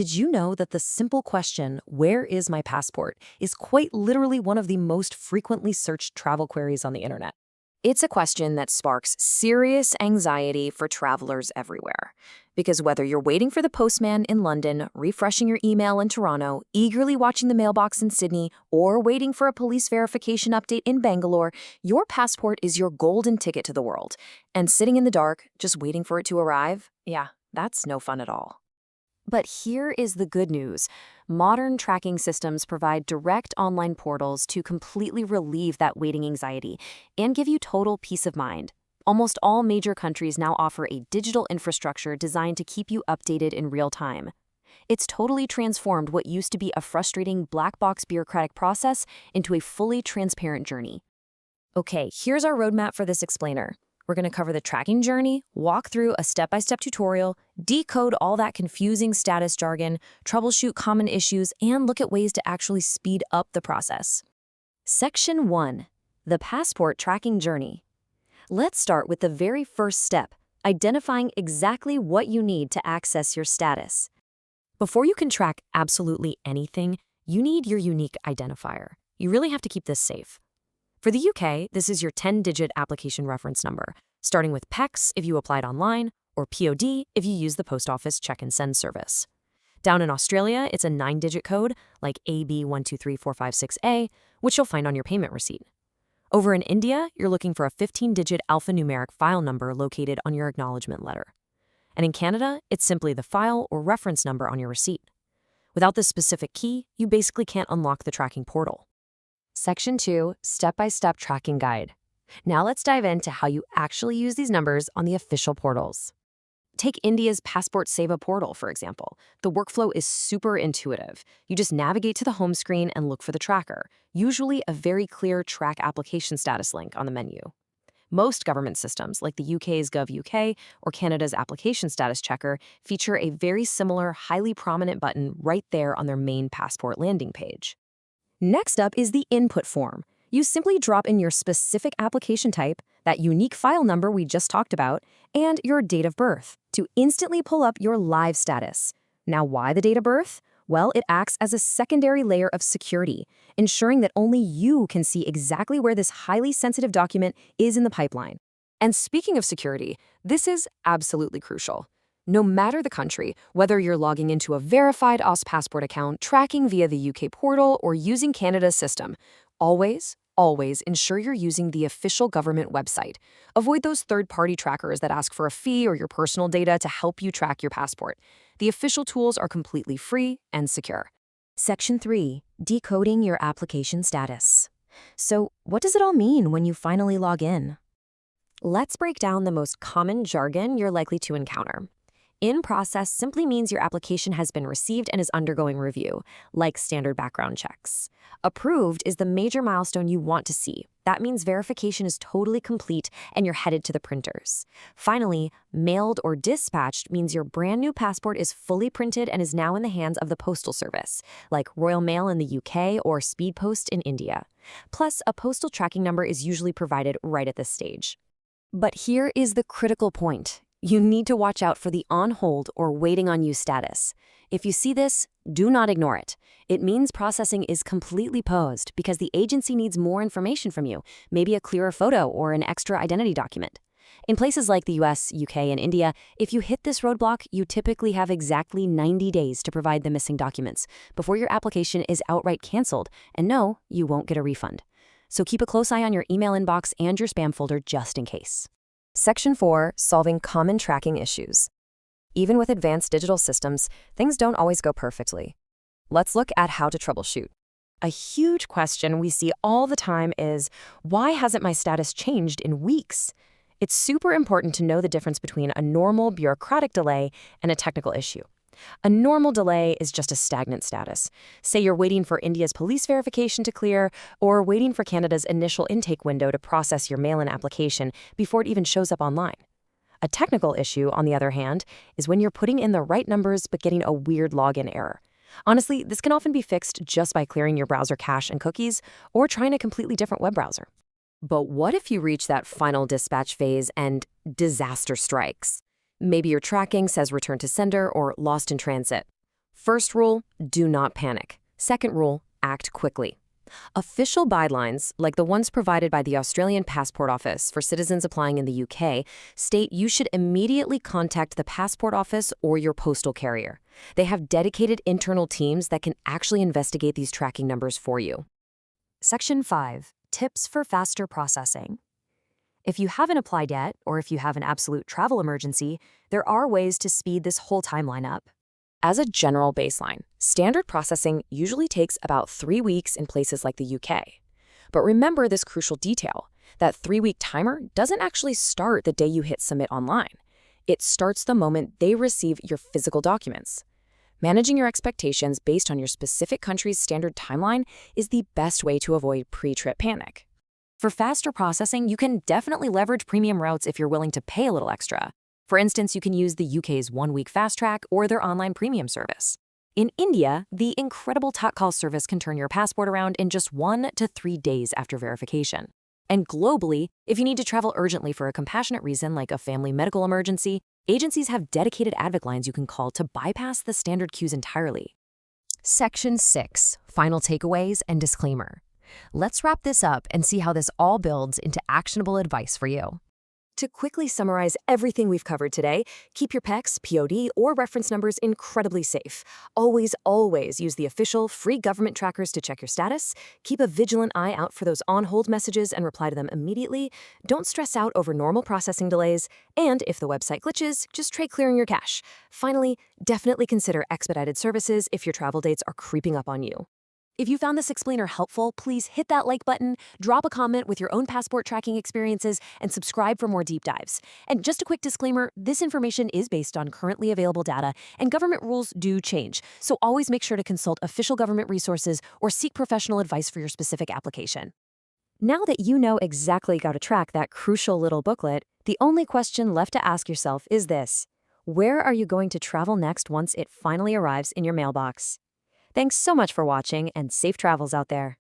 did you know that the simple question, "Where is my passport?" is quite literally one of the most frequently searched travel queries on the internet? It's a question that sparks serious anxiety for travelers everywhere. Because whether you're waiting for the postman in London, refreshing your email in Toronto, eagerly watching the mailbox in Sydney, or waiting for a police verification update in Bangalore, your passport is your golden ticket to the world. And sitting in the dark, just waiting for it to arrive, yeah, that's no fun at all. But here is the good news. Modern tracking systems provide direct online portals to completely relieve that waiting anxiety and give you total peace of mind. Almost all major countries now offer a digital infrastructure designed to keep you updated in real time. It's totally transformed what used to be a frustrating black box bureaucratic process into a fully transparent journey. Okay, here's our roadmap for this explainer. We're going to cover the tracking journey, walk through a step-by-step tutorial, decode all that confusing status jargon, troubleshoot common issues, and look at ways to actually speed up the process. Section 1. The Passport Tracking Journey. Let's start with the very first step, identifying exactly what you need to access your status. Before you can track absolutely anything, you need your unique identifier. You really have to keep this safe. For the UK, this is your 10-digit application reference number, starting with PEX if you applied online, or POD if you use the post office check and send service. Down in Australia, it's a 9-digit code, like AB123456A, which you'll find on your payment receipt. Over in India, you're looking for a 15-digit alphanumeric file number located on your acknowledgement letter. And in Canada, it's simply the file or reference number on your receipt. Without this specific key, you basically can't unlock the tracking portal. Section 2, Step-by-Step Tracking Guide. Now let's dive into how you actually use these numbers on the official portals. Take India's Passport Seva portal, for example. The workflow is super intuitive. You just navigate to the home screen and look for the tracker, usually a very clear Track Application Status link on the menu. Most government systems, like the UK's Gov.UK or Canada's Application Status Checker, feature a very similar, highly prominent button right there on their main passport landing page. Next up is the input form. You simply drop in your specific application type, that unique file number we just talked about, and your date of birth to instantly pull up your live status. Now, why the date of birth? Well, it acts as a secondary layer of security, ensuring that only you can see exactly where this highly sensitive document is in the pipeline. And speaking of security, this is absolutely crucial. No matter the country, whether you're logging into a verified Aus Passport account, tracking via the UK portal, or using Canada's system, always ensure you're using the official government website. Avoid those third-party trackers that ask for a fee or your personal data to help you track your passport. The official tools are completely free and secure. Section 3. Decoding your application status. So, what does it all mean when you finally log in? Let's break down the most common jargon you're likely to encounter. In process simply means your application has been received and is undergoing review, like standard background checks. Approved is the major milestone you want to see. That means verification is totally complete and you're headed to the printers. Finally, mailed or dispatched means your brand new passport is fully printed and is now in the hands of the postal service, like Royal Mail in the UK or Speed Post in India. Plus, a postal tracking number is usually provided right at this stage. But here is the critical point. You need to watch out for the on hold or waiting on you status. If you see this, do not ignore it. It means processing is completely paused because the agency needs more information from you, maybe a clearer photo or an extra identity document. In places like the US, UK, and India, if you hit this roadblock, you typically have exactly 90 days to provide the missing documents before your application is outright canceled, and no, you won't get a refund. So keep a close eye on your email inbox and your spam folder just in case. Section 4. Solving common tracking issues. Even with advanced digital systems, things don't always go perfectly. Let's look at how to troubleshoot. A huge question we see all the time is, why hasn't my status changed in weeks? It's super important to know the difference between a normal bureaucratic delay and a technical issue. A normal delay is just a stagnant status. Say you're waiting for India's police verification to clear, or waiting for Canada's initial intake window to process your mail-in application before it even shows up online. A technical issue, on the other hand, is when you're putting in the right numbers but getting a weird login error. Honestly, this can often be fixed just by clearing your browser cache and cookies, or trying a completely different web browser. But what if you reach that final dispatch phase and disaster strikes? Maybe your tracking says return to sender or lost in transit. First rule, do not panic. Second rule, act quickly. Official guidelines, like the ones provided by the Australian Passport Office for citizens applying in the UK, state you should immediately contact the Passport Office or your postal carrier. They have dedicated internal teams that can actually investigate these tracking numbers for you. Section 5. Tips for faster processing. If you haven't applied yet, or if you have an absolute travel emergency, there are ways to speed this whole timeline up. As a general baseline, standard processing usually takes about 3 weeks in places like the UK. But remember this crucial detail. That 3-week timer doesn't actually start the day you hit submit online. It starts the moment they receive your physical documents. Managing your expectations based on your specific country's standard timeline is the best way to avoid pre-trip panic. For faster processing, you can definitely leverage premium routes if you're willing to pay a little extra. For instance, you can use the UK's 1-week fast track or their online premium service. In India, the incredible Tatkal service can turn your passport around in just 1 to 3 days after verification. And globally, if you need to travel urgently for a compassionate reason like a family medical emergency, agencies have dedicated advic lines you can call to bypass the standard queues entirely. Section 6. Final takeaways and disclaimer. Let's wrap this up and see how this all builds into actionable advice for you. To quickly summarize everything we've covered today, keep your PECs, POD, or reference numbers incredibly safe. Always, always use the official, free government trackers to check your status. Keep a vigilant eye out for those on-hold messages and reply to them immediately. Don't stress out over normal processing delays. And if the website glitches, just try clearing your cache. Finally, definitely consider expedited services if your travel dates are creeping up on you. If you found this explainer helpful, please hit that like button, drop a comment with your own passport tracking experiences, and subscribe for more deep dives. And just a quick disclaimer, this information is based on currently available data, and government rules do change, so always make sure to consult official government resources or seek professional advice for your specific application. Now that you know exactly how to track that crucial little booklet, the only question left to ask yourself is this: where are you going to travel next once it finally arrives in your mailbox? Thanks so much for watching, and safe travels out there.